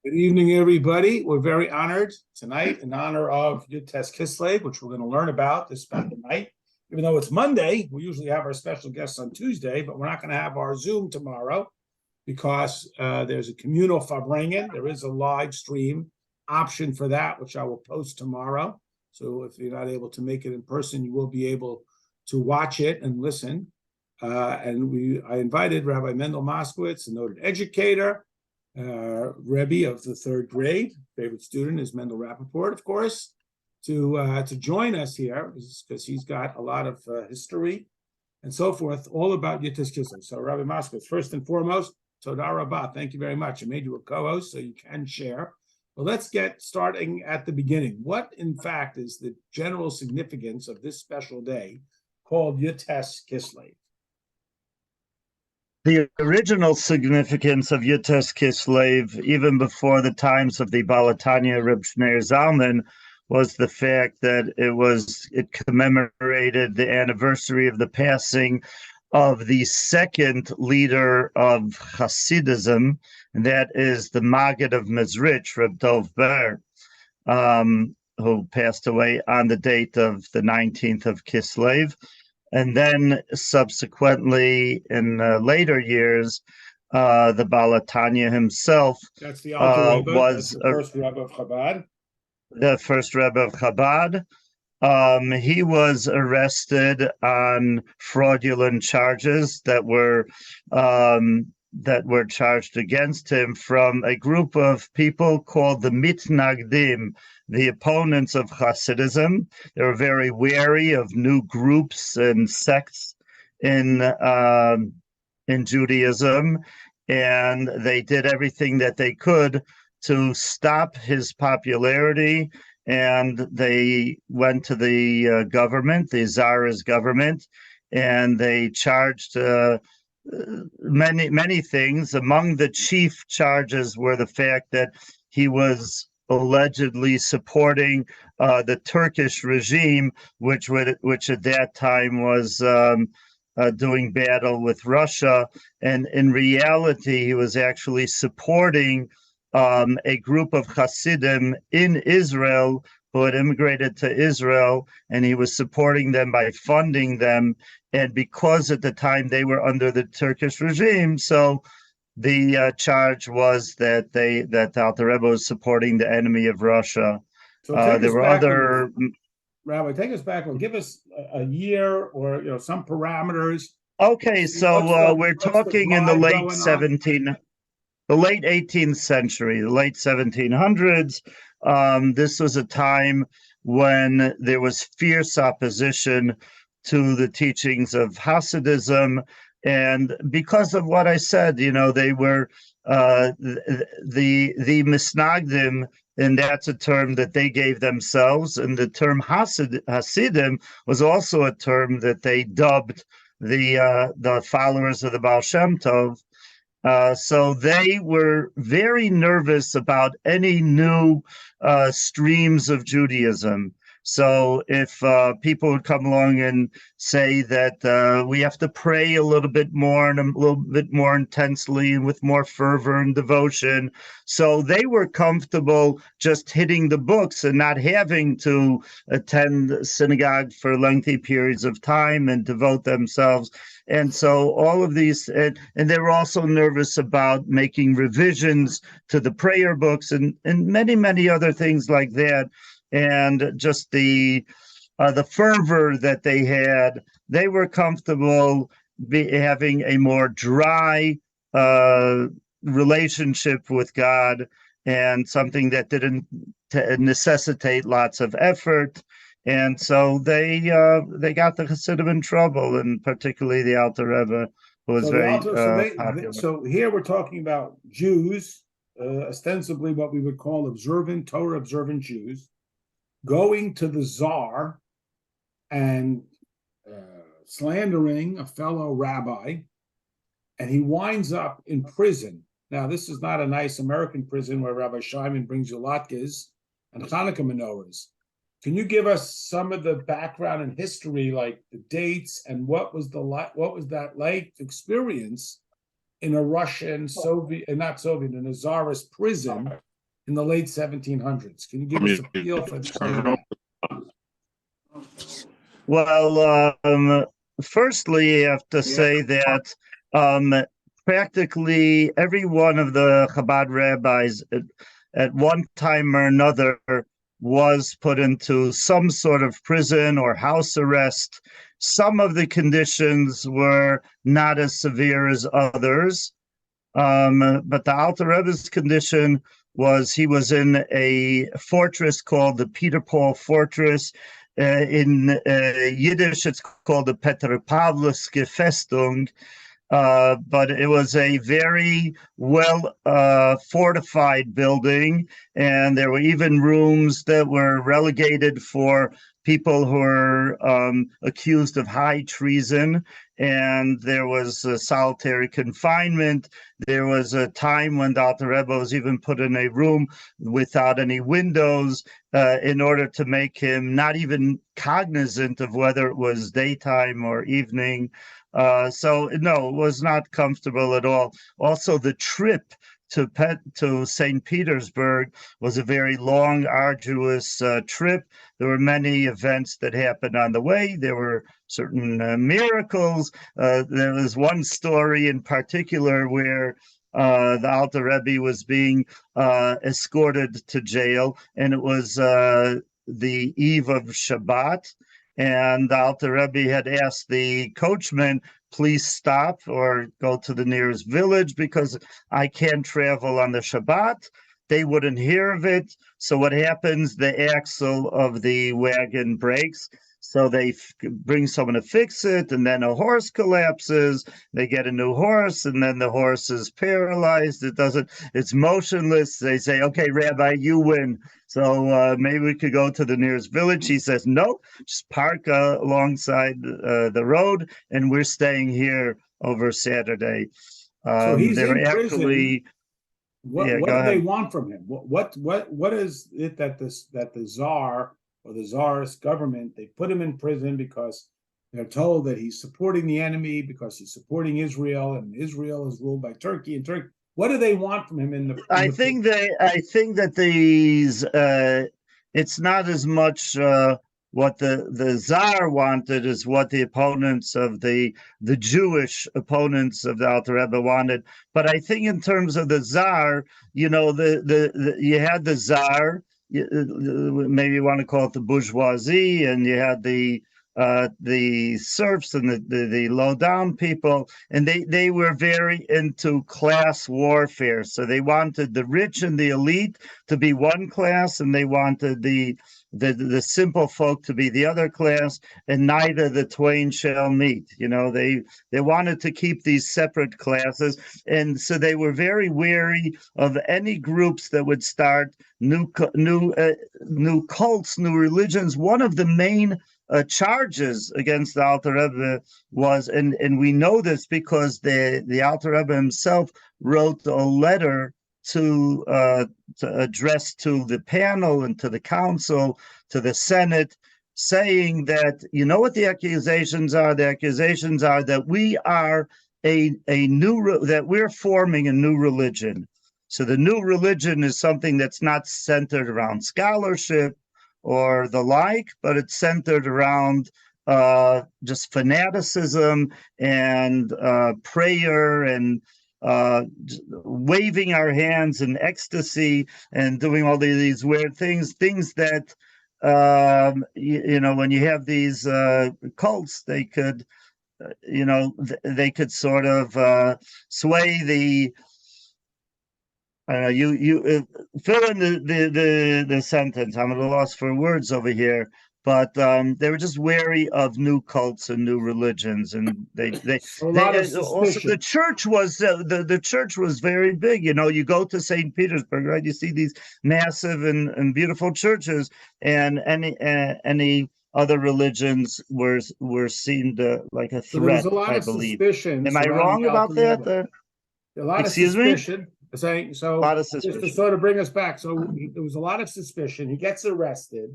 Good evening, everybody. We're very honored tonight in honor of Yud-Tes Kislev, which we're going to learn about this special night. Even though it's Monday, we usually have our special guests on Tuesday, but we're not going to have our Zoom tomorrow because there's a communal farbrengen. There is a live stream option for that, which I will post tomorrow. So if you're not able to make it in person, you will be able to watch it and listen. I invited Rabbi Mendel Moscowitz, a noted educator, Rabbi of the third grade. Favorite student is Mendel Rappaport, of course, to join us here because he's got a lot of history and so forth, all about Yud-Tes Kislev. So, Rabbi Moscowitz, first and foremost, Toda Rabbi, thank you very much. I made you a co-host so you can share. Well, let's get starting at the beginning. What, in fact, is the general significance of this special day called Yud-Tes Kislev? The original significance of Yud-Tes Kislev, even before the times of the Baal HaTanya Reb Shneur Zalman, was the fact that it commemorated the anniversary of the passing of the second leader of Hasidism, and that is the Maggid of Mezrich, Reb Dov Ber, who passed away on the date of the 19th of Kislev. And then subsequently, in later years, the Baal HaTanya himself That's the Alter Rebbe, was the first Rebbe of Chabad. The first Rebbe of Chabad. He was arrested on fraudulent charges that were charged against him from a group of people called the Mitnagdim, the opponents of Hasidism. They were very wary of new groups and sects in Judaism, and they did everything that they could to stop his popularity. And they went to the government, the Tsar's government, and they charged many things. Among the chief charges were the fact that he was allegedly supporting the Turkish regime, which at that time was doing battle with Russia. And in reality, he was actually supporting a group of Hasidim in Israel who had immigrated to Israel, and he was supporting them by funding them. And because at the time they were under the Turkish regime, so the charge was that the Alter Rebbe was supporting the enemy of Russia. So there were other. Rabbi, take us back. Well, give us a year or some parameters. Okay, so we're talking in the late 18th century, the late 1700s. This was a time when there was fierce opposition to the teachings of Hasidism. And because of what I said, they were the Misnagdim, and that's a term that they gave themselves. And the term Hasidim was also a term that they dubbed the followers of the Baal Shem Tov. So they were very nervous about any new streams of Judaism. So if people would come along and say that we have to pray a little bit more and a little bit more intensely and with more fervor and devotion, so they were comfortable just hitting the books and not having to attend synagogue for lengthy periods of time and devote themselves. And so all of these, and they were also nervous about making revisions to the prayer books and many, many other things like that. And just the fervor that they had, they were comfortable having a more dry relationship with God, and something that didn't necessitate lots of effort. And so they got the Hasidim in trouble, and particularly the Alter Rebbe, who was popular. So here we're talking about Jews, ostensibly what we would call Torah observant Jews, going to the Tsar and slandering a fellow rabbi, and he winds up in prison. Now, this is not a nice American prison where Rabbi Shimon brings you latkes and Hanukkah menorahs. Can you give us some of the background and history, like the dates and what was that like experience in a Russian, Soviet, not Soviet, in a Tsarist prison in the late 1700s? Can you give us a feel for some of that? Well, firstly, you have to say that practically every one of the Chabad rabbis at one time or another was put into some sort of prison or house arrest. Some of the conditions were not as severe as others. But the Alter Rebbe's condition was he was in a fortress called the Peter Paul Fortress. In Yiddish, it's called the Petropavlovsk Festung. But it was a very well fortified building, and there were even rooms that were relegated for people who were accused of high treason, and there was solitary confinement. There was a time when the Alter Rebbe was even put in a room without any windows in order to make him not even cognizant of whether it was daytime or evening. So no, it was not comfortable at all. Also, the trip to St. Petersburg was a very long, arduous trip. There were many events that happened on the way. There were certain miracles. There was one story in particular where the Alter Rebbe was being escorted to jail, and it was the eve of Shabbat. And the Alter Rebbe had asked the coachman, please stop or go to the nearest village because I can't travel on the Shabbat. They wouldn't hear of it. So what happens? The axle of the wagon breaks. So they bring someone to fix it, and then a horse collapses. They get a new horse, and then the horse is paralyzed. It's motionless. They say, okay, Rabbi, you win. So maybe we could go to the nearest village. He says, no, just park alongside the road, and we're staying here over Saturday. So he's they were in actually. prison. What do they want from him? What is it that the Tsar or the Tsarist government, they put him in prison because they're told that he's supporting the enemy, because he's supporting Israel, and Israel is ruled by Turkey, and Turkey. What do they want from him I think that these it's not as much what the Tsar wanted as what the opponents of the Jewish opponents of the Alter Rebbe wanted. But I think in terms of the Tsar, you know, you had the Tsar, maybe you want to call it the bourgeoisie, and you had the serfs and the low down people, and they were very into class warfare. So they wanted the rich and the elite to be one class, and they wanted the simple folk to be the other class, and neither the twain shall meet. You know, they wanted to keep these separate classes, and so they were very wary of any groups that would start new cults, new religions. One of the main charges against the Alter Rebbe was, and we know this because the Alter Rebbe himself wrote a letter to address to the panel and to the council, to the Senate, saying that, you know what the accusations are? The accusations are that we are that we're forming a new religion. So the new religion is something that's not centered around scholarship or the like, but it's centered around just fanaticism and prayer and waving our hands in ecstasy and doing all these weird things that you know, when you have these cults, they could they could sort of sway the you fill in the sentence. I'm at a loss for words over here, but they were just wary of new cults and new religions, and they also the church was the church was very big. You know, you go to St. Petersburg, right? You see these massive and beautiful churches, and any other religions were seen like a threat. So there was a lot I of believe. suspicion. Am I wrong about that? A lot Excuse of suspicion. Saying so, a lot of suspicion. Just to sort of bring us back. So there was a lot of suspicion. He gets arrested.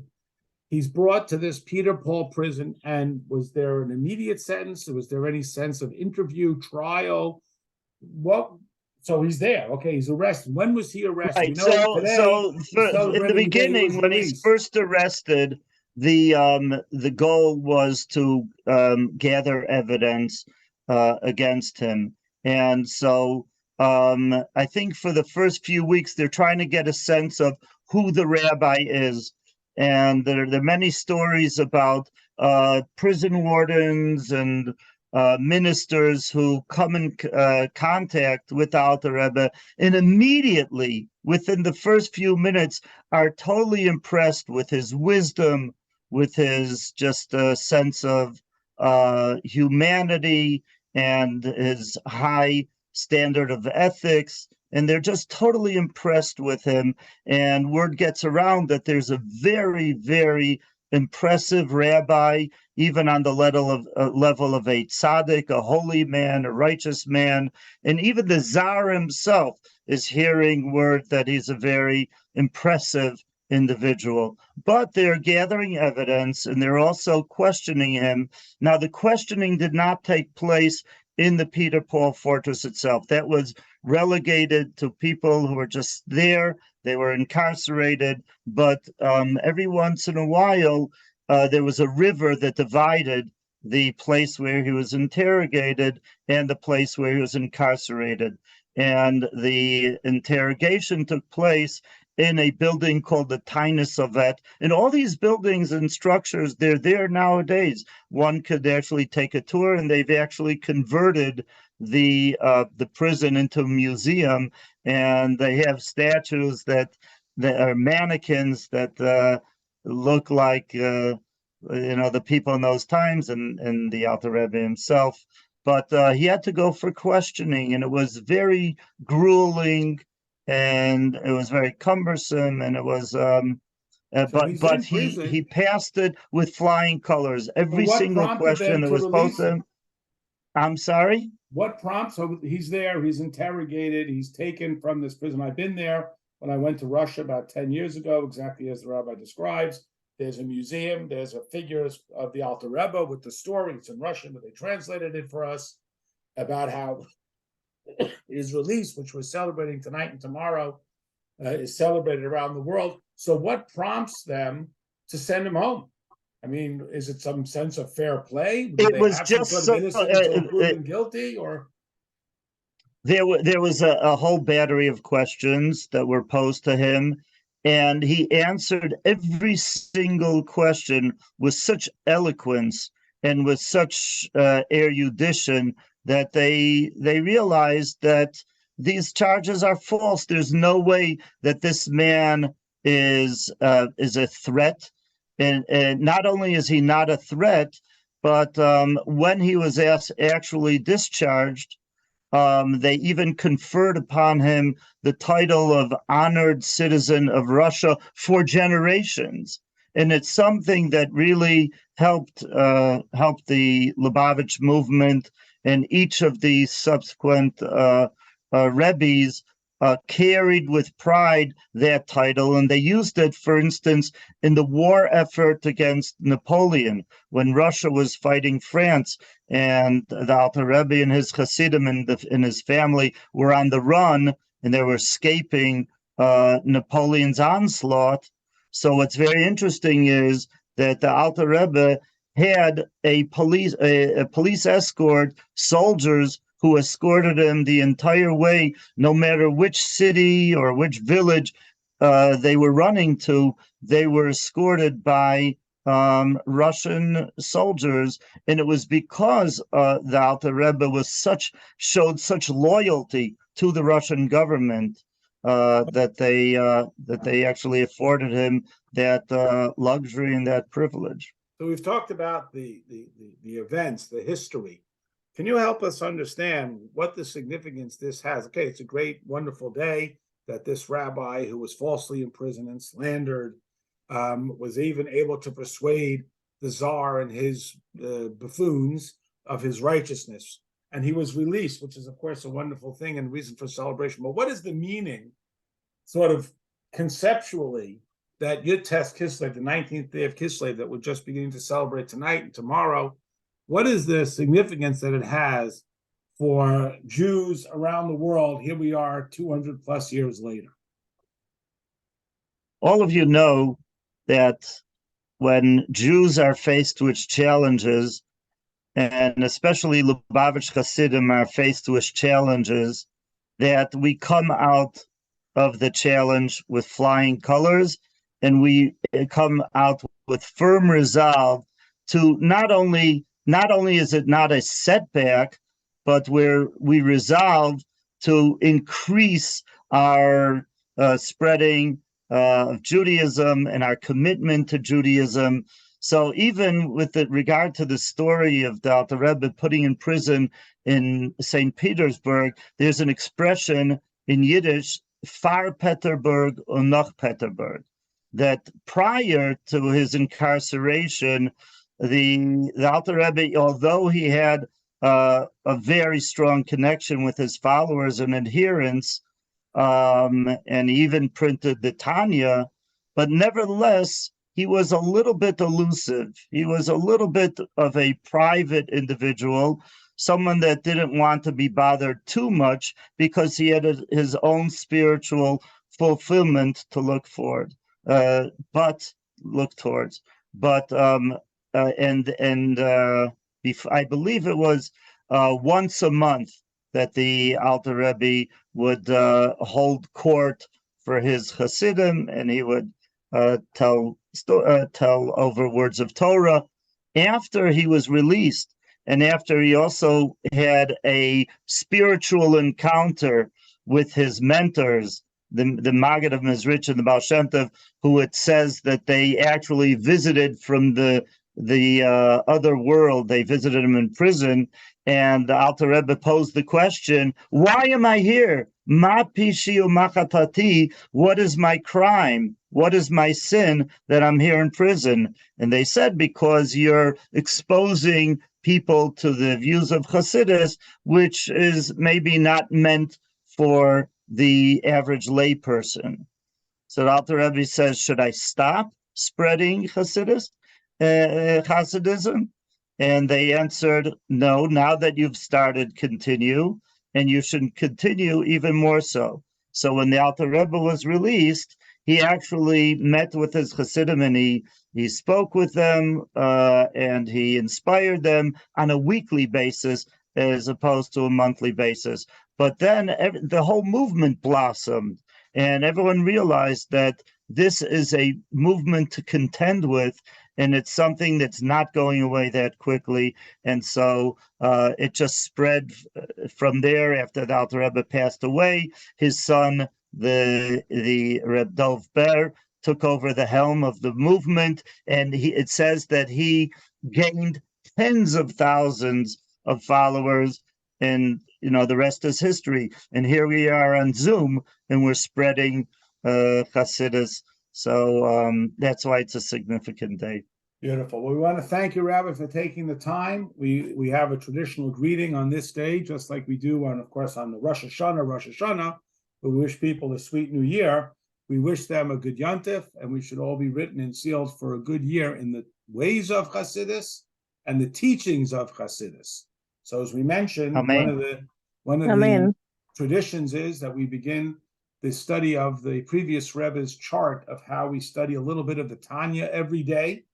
He's brought to this Peter Paul prison. And was there an immediate sentence? Was there any sense of interview, trial? What, So he's there. Okay, he's arrested. When was he arrested? We Right. know today he's In the celebrating the day he was beginning, when he's released. first arrested, the goal was to gather evidence against him, and so I think for the first few weeks they're trying to get a sense of who the rabbi is, and there are many stories about prison wardens and ministers who come in contact with the Alter Rebbe, and immediately within the first few minutes are totally impressed with his wisdom, with his just sense of humanity and his high standard of ethics. And they're just totally impressed with him. And word gets around that there's a very, very impressive rabbi, even on the level of a tzaddik, a holy man, a righteous man. And even the Tsar himself is hearing word that he's a very impressive individual. But they're gathering evidence and they're also questioning him. Now, the questioning did not take place in the Peter Paul fortress itself. That was relegated to people who were just there. They were incarcerated, but every once in a while, there was a river that divided the place where he was interrogated and the place where he was incarcerated. And the interrogation took place in a building called the Tiny Sovet. And all these buildings and structures, they're there nowadays. One could actually take a tour, and they've actually converted the prison into a museum, and they have statues that are mannequins that look like the people in those times, and the Alter Rebbe himself. But he had to go for questioning, and it was very grueling, and it was very cumbersome, and it was. But he passed it with flying colors. Every single question that was posed to him. I'm sorry? What prompts? So he's there, he's interrogated, he's taken from this prison. I've been there when I went to Russia about 10 years ago, exactly as the rabbi describes. There's a museum, there's a figure of the Alter Rebbe with the story. It's in Russian, but they translated it for us about how his release, which we're celebrating tonight and tomorrow, is celebrated around the world. So what prompts them to send him home? I mean, is it some sense of fair play? Do it was just sort of innocent until proven guilty, or there was a whole battery of questions that were posed to him, and he answered every single question with such eloquence and with such erudition that they realized that these charges are false. There's no way that this man is a threat. And not only is he not a threat, but when he was actually discharged, they even conferred upon him the title of honored citizen of Russia for generations. And it's something that really helped the Lubavitch movement, and each of the subsequent Rebbes carried with pride that title, and they used it, for instance, in the war effort against Napoleon when Russia was fighting France, and the Alter Rebbe and his Hasidim and his family were on the run, and they were escaping Napoleon's onslaught. So what's very interesting is that the Alter Rebbe had a police escort, soldiers who escorted him the entire way, no matter which city or which village they were running to. They were escorted by Russian soldiers, and it was because the Alter Rebbe showed such loyalty to the Russian government that they actually afforded him that luxury and that privilege. So we've talked about the events, the history. Can you help us understand what the significance this has? Okay, it's a great, wonderful day that this rabbi who was falsely imprisoned and slandered was even able to persuade the Tsar and his buffoons of his righteousness. And he was released, which is, of course, a wonderful thing and reason for celebration. But what is the meaning, sort of conceptually, that Yud Tes Kislev, the 19th day of Kislev, that we're just beginning to celebrate tonight and tomorrow, what is the significance that it has for Jews around the world. Here we are 200 plus years later. All of you know that when Jews are faced with challenges, and especially Lubavitch Hasidim are faced with challenges, that we come out of the challenge with flying colors, and we come out with firm resolve to not only is it not a setback, but where we resolve to increase our spreading of Judaism and our commitment to Judaism. So even with regard to the story of the Alter Rebbe putting in prison in St. Petersburg, there's an expression in Yiddish, Far Peterburg und noch Peterburg, that prior to his incarceration, the Alter Rebbe, although he had a very strong connection with his followers and adherents, and even printed the Tanya, but nevertheless, he was a little bit elusive. He was a little bit of a private individual, someone that didn't want to be bothered too much because he had his own spiritual fulfillment to look forward, but look towards. But I believe it was once a month that the Alter Rebbe would hold court for his Hasidim, and he would tell over words of Torah. After he was released, and after he also had a spiritual encounter with his mentors, the Maggid of Mezrich and the Baal Shem Tov, who it says that they actually visited from the other world. They visited him in prison, and the Alter Rebbe posed the question, why am I here? Ma pishi machatati, what is my crime? What is my sin that I'm here in prison? And they said, because you're exposing people to the views of Hasidus, which is maybe not meant for the average layperson. So the Alter Rebbe says, should I stop spreading Hasidism? And they answered, no, now that you've started, continue, and you should continue even more so. So when the Alter Rebbe was released, he actually met with his Hasidim, and he spoke with them, and he inspired them on a weekly basis as opposed to a monthly basis. But then the whole movement blossomed, and everyone realized that this is a movement to contend with, and it's something that's not going away that quickly. And so it just spread from there. After the Alter Rebbe passed away, his son, the Reb Dov Ber, took over the helm of the movement, and it says that he gained tens of thousands of followers, and the rest is history. And here we are on Zoom, and we're spreading Hasidus. So that's why it's a significant day. Beautiful. Well, we want to thank you, Rabbi, for taking the time. We have a traditional greeting on this day, just like we do on the Rosh Hashanah. We wish people a sweet new year. We wish them a good Yontif, and we should all be written and sealed for a good year in the ways of Hasidus and the teachings of Hasidus. So as we mentioned, Amen. one of the traditions is that we begin the study of the previous Rebbe's chart of how we study a little bit of the Tanya every day.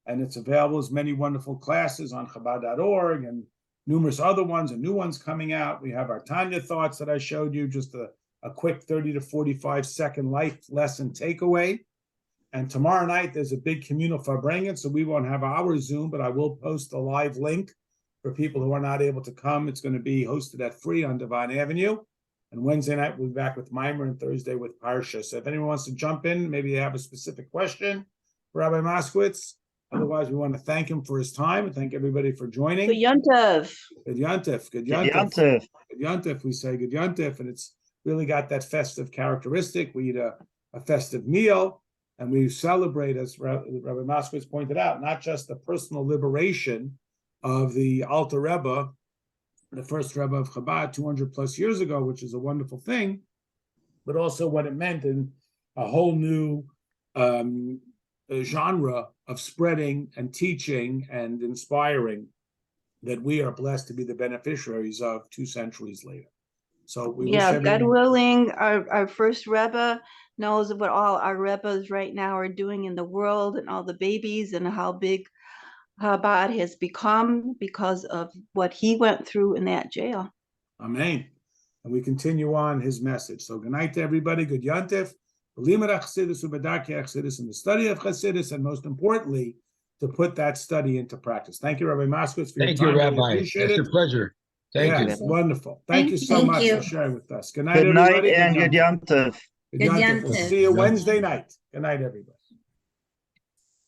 And it's available as many wonderful classes on Chabad.org and numerous other ones and new ones coming out. We have our Tanya thoughts that I showed you, just a quick 30 to 45 second life lesson takeaway. And tomorrow night, there's a big communal Farbrengen, so we won't have our Zoom, but I will post a live link for people who are not able to come. It's going to be hosted at Free on Devon Avenue. And Wednesday night, we'll be back with Mimer, and Thursday with Parsha. So if anyone wants to jump in, maybe they have a specific question for Rabbi Moscowitz. Otherwise, we want to thank him for his time and thank everybody for joining. Good Yontif. Good Yontif. Good Yontif. Yontif. Good Yontif. We say good Yontif, and it's really got that festive characteristic. We eat a festive meal, and we celebrate, as Rabbi Moscowitz pointed out, not just the personal liberation of the Alter Rebbe, the first Rebbe of Chabad 200 plus years ago, which is a wonderful thing, but also what it meant in a whole new genre of spreading and teaching and inspiring that we are blessed to be the beneficiaries of 2 centuries later. So we wish Yeah, God everyone, willing, our first Rebbe knows what all our Rebbes right now are doing in the world and all the babies and how big Chabad has become because of what he went through in that jail. amen. And we continue on his message. So good night to everybody. Good Yontif. B'limud Chassidus u'b'darkei Chassidus, in the study of Chassidus, and most importantly, to put that study into practice. Thank you, Rabbi Moscowitz, for your Thank time. you, Really Rabbi. appreciate It's it. a pleasure. Thank you. Yes, wonderful. Thank you so Thank much you. for sharing with us. Good night, Good night everybody. and good Yontif. Yontif. Good Good Yontif. We'll Yontif. see you Wednesday night. Good night, everybody.